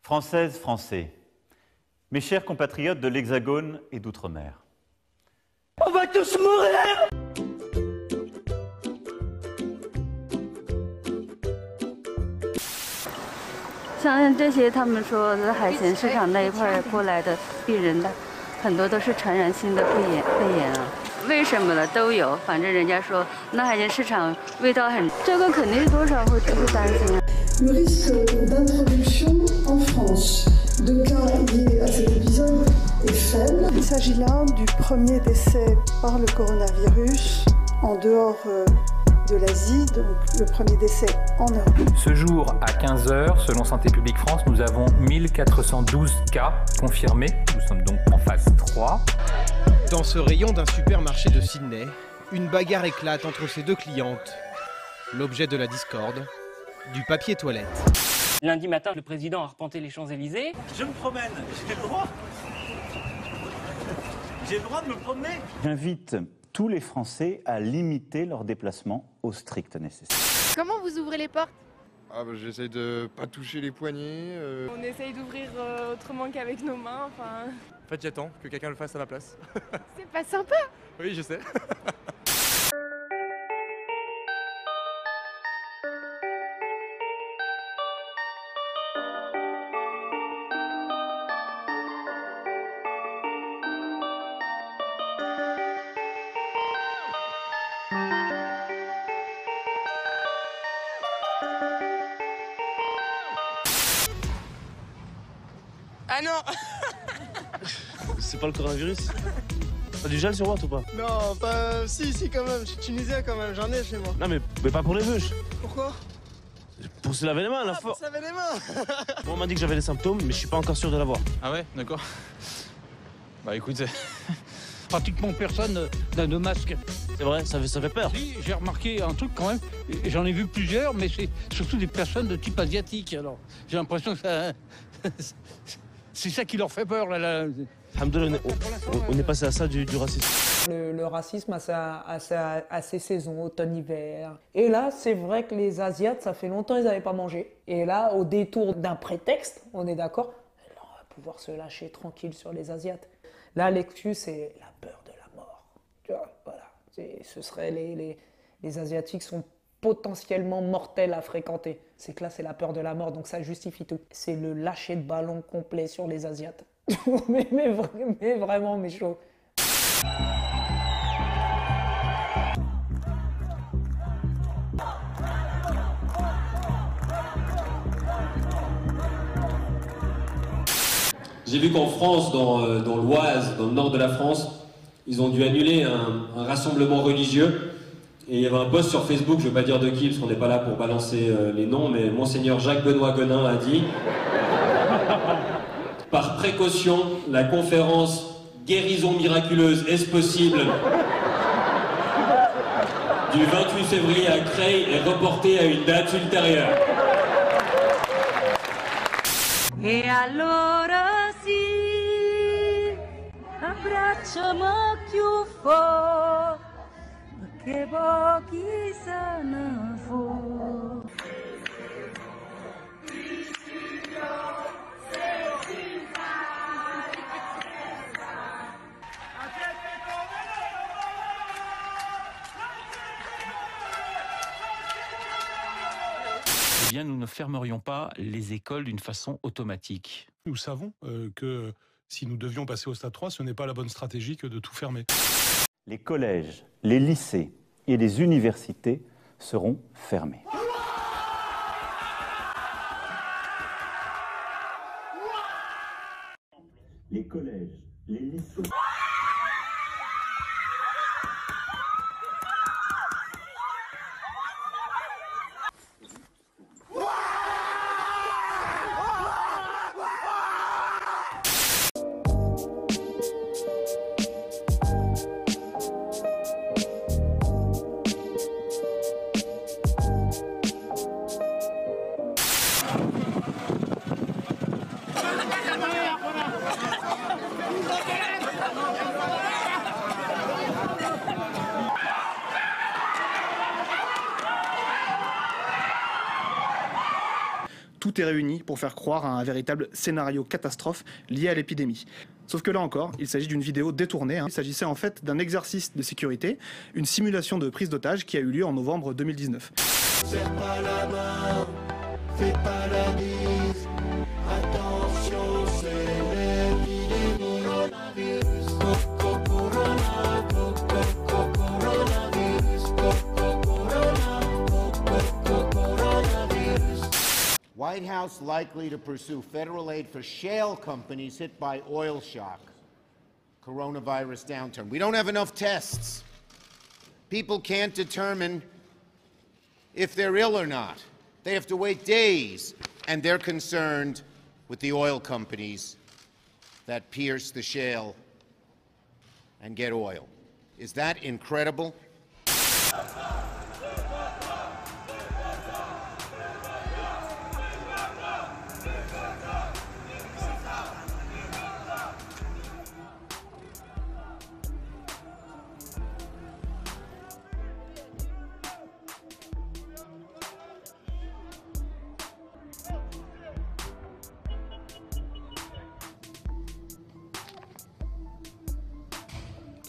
Françaises, Français, mes chers compatriotes de l'Hexagone et d'Outre-mer. On va tous mourir!像这些他们说的海鲜市场那一块过来的病人的，很多都是传染性的肺炎啊。为什么呢？都有，反正人家说那海鲜市场味道很，这个肯定多少会担心啊。Le risque d'introduction en France de cas liés à cet épisode est faible. Il s'agit là du premier décès par le coronavirus en dehors de l'Asie, donc le premier décès en Europe. Ce jour, à 15 h, selon Santé publique France, nous avons 1412 cas confirmés. Nous sommes donc en phase 3. Dans ce rayon d'un supermarché de Sydney, une bagarre éclate entre ces deux clientes. L'objet de la discorde, du papier toilette. Lundi matin, le président a arpenté les Champs-Élysées. Je me promène, j'ai le droit. J'ai le droit de me promener. J'invite tous les Français à limiter leurs déplacements au strict nécessaire. Comment vous ouvrez les portes? J'essaye de pas toucher les poignets. On essaye d'ouvrir autrement qu'avec nos mains, enfin... En fait, j'attends que quelqu'un le fasse à ma place. C'est pas sympa. Oui, je sais. Ah non. C'est pas le coronavirus? T'as du gel sur moi ou pas? Non, pas... Si quand même, je suis tunisien quand même, j'en ai chez moi. Non mais pas pour les bûches. Pourquoi? Pour se laver les mains, la fois. Pour se laver les mains. Bon, on m'a dit que j'avais les symptômes, mais je suis pas encore sûr de l'avoir. Ah ouais, d'accord. Bah écoute, pratiquement personne n'a de masque. C'est vrai, ça fait peur. Si, j'ai remarqué un truc quand même, j'en ai vu plusieurs, mais c'est surtout des personnes de type asiatique. Alors, j'ai l'impression que ça... c'est ça qui leur fait peur, là. Alhamdoulilah, on est passé à ça du racisme. Le racisme a ses saisons, automne-hiver. Et là, c'est vrai que les Asiates, ça fait longtemps qu'ils n'avaient pas mangé. Et là, au détour d'un prétexte, on est d'accord, là, on va pouvoir se lâcher tranquille sur les Asiates. Là, l'excuse, c'est la peur de la mort. Tu vois, voilà. Ce serait les Asiatiques sont potentiellement mortels à fréquenter. C'est que là, c'est la peur de la mort, donc ça justifie tout. C'est le lâcher de ballon complet sur les Asiates. mais vraiment, mais chaud. J'ai vu qu'en France, dans l'Oise, dans le nord de la France, ils ont dû annuler un rassemblement religieux. Et il y avait un post sur Facebook, je ne vais pas dire de qui, parce qu'on n'est pas là pour balancer les noms, mais Monseigneur Jacques-Benoît Gonin a dit « Par précaution, la conférence « Guérison miraculeuse, est-ce possible ?» du 28 février à Creil est reportée à une date ultérieure. E allora sì, abbracciamo più forte, che pochi sanno fu. Eh bien, nous ne fermerions pas les écoles d'une façon automatique. Nous savons que si nous devions passer au stade 3, ce n'est pas la bonne stratégie que de tout fermer. Les collèges, les lycées et les universités seront fermés. Les collèges, les lycées... tout est réuni pour faire croire à un véritable scénario catastrophe lié à l'épidémie. Sauf que là encore, il s'agit d'une vidéo détournée. Il s'agissait en fait d'un exercice de sécurité, une simulation de prise d'otage qui a eu lieu en novembre 2019. Serre pas la main, fais pas la bise. Attention, c'est l'épidémie. Coronavirus, corona, coronavirus, coronavirus. White House likely to pursue federal aid for shale companies hit by oil shock. Coronavirus downturn. We don't have enough tests. People can't determine if they're ill or not. They have to wait days, and they're concerned with the oil companies that pierce the shale and get oil. Is that incredible?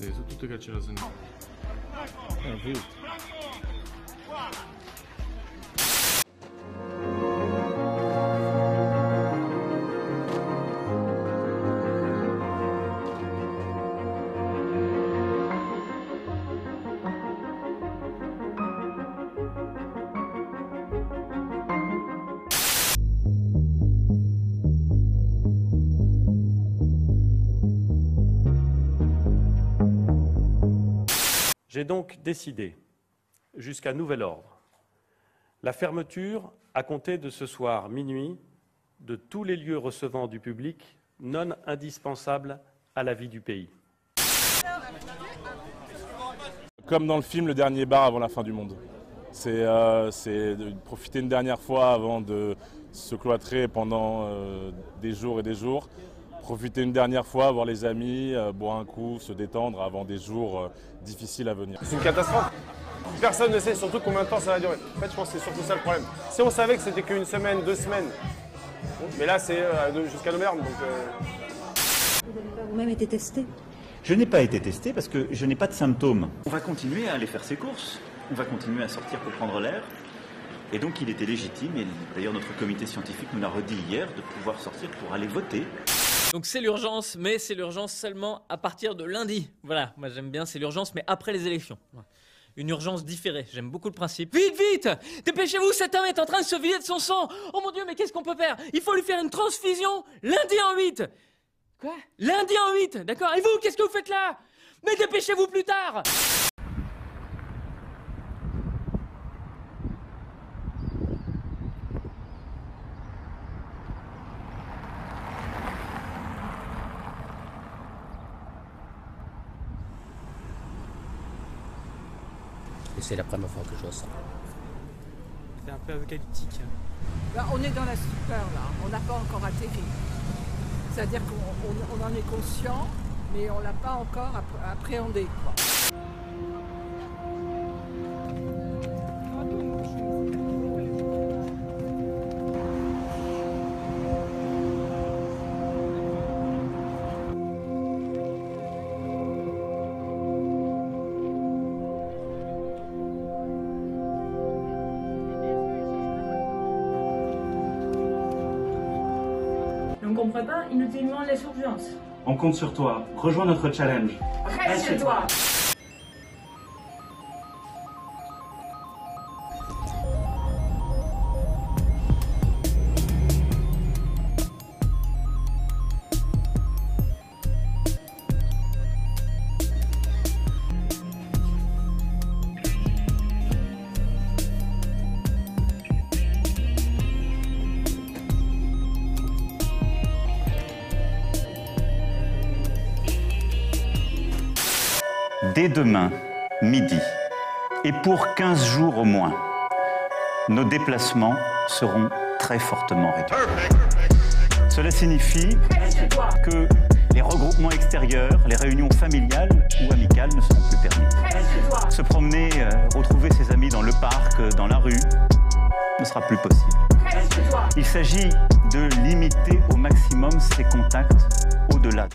Su tutte che ce la sentiamo. J'ai donc décidé, jusqu'à nouvel ordre, la fermeture, à compter de ce soir minuit, de tous les lieux recevant du public non indispensables à la vie du pays. Comme dans le film Le Dernier Bar avant la fin du monde. C'est de profiter une dernière fois avant de se cloîtrer pendant des jours et des jours. Profiter une dernière fois, voir les amis, boire un coup, se détendre avant des jours difficiles à venir. C'est une catastrophe. Personne ne sait surtout combien de temps ça va durer. En fait, je pense que c'est surtout ça le problème. Si on savait que c'était qu'une semaine, 2 semaines, mais là c'est jusqu'à novembre. Donc, Vous n'avez pas vous-même été testé? Je n'ai pas été testé parce que je n'ai pas de symptômes. On va continuer à aller faire ses courses, on va continuer à sortir pour prendre l'air. Et donc il était légitime, et d'ailleurs notre comité scientifique nous l'a redit hier, de pouvoir sortir pour aller voter. Donc c'est l'urgence, mais c'est l'urgence seulement à partir de lundi. Voilà, moi j'aime bien, c'est l'urgence, mais après les élections. Une urgence différée, j'aime beaucoup le principe. Vite, vite! Dépêchez-vous, cet homme est en train de se vider de son sang! Oh mon Dieu, mais qu'est-ce qu'on peut faire? Il faut lui faire une transfusion lundi en 8! Quoi? Lundi en 8, d'accord? Et vous, qu'est-ce que vous faites là? Mais dépêchez-vous plus tard! Et c'est la première fois que je vois ça. C'est un peu apocalyptique. Là, on est dans la stupeur, là. On n'a pas encore atterri. C'est-à-dire qu'on en est conscient, mais on ne l'a pas encore appréhendé, quoi. On ne comprend pas inutilement les urgences. On compte sur toi. Rejoins notre challenge. Reste chez toi. Dès demain, midi, et pour 15 jours au moins, nos déplacements seront très fortement réduits. Cela signifie que les regroupements extérieurs, les réunions familiales ou amicales ne seront plus permis. Se promener, retrouver ses amis dans le parc, dans la rue, ne sera plus possible. Il s'agit de limiter au maximum ses contacts au-delà.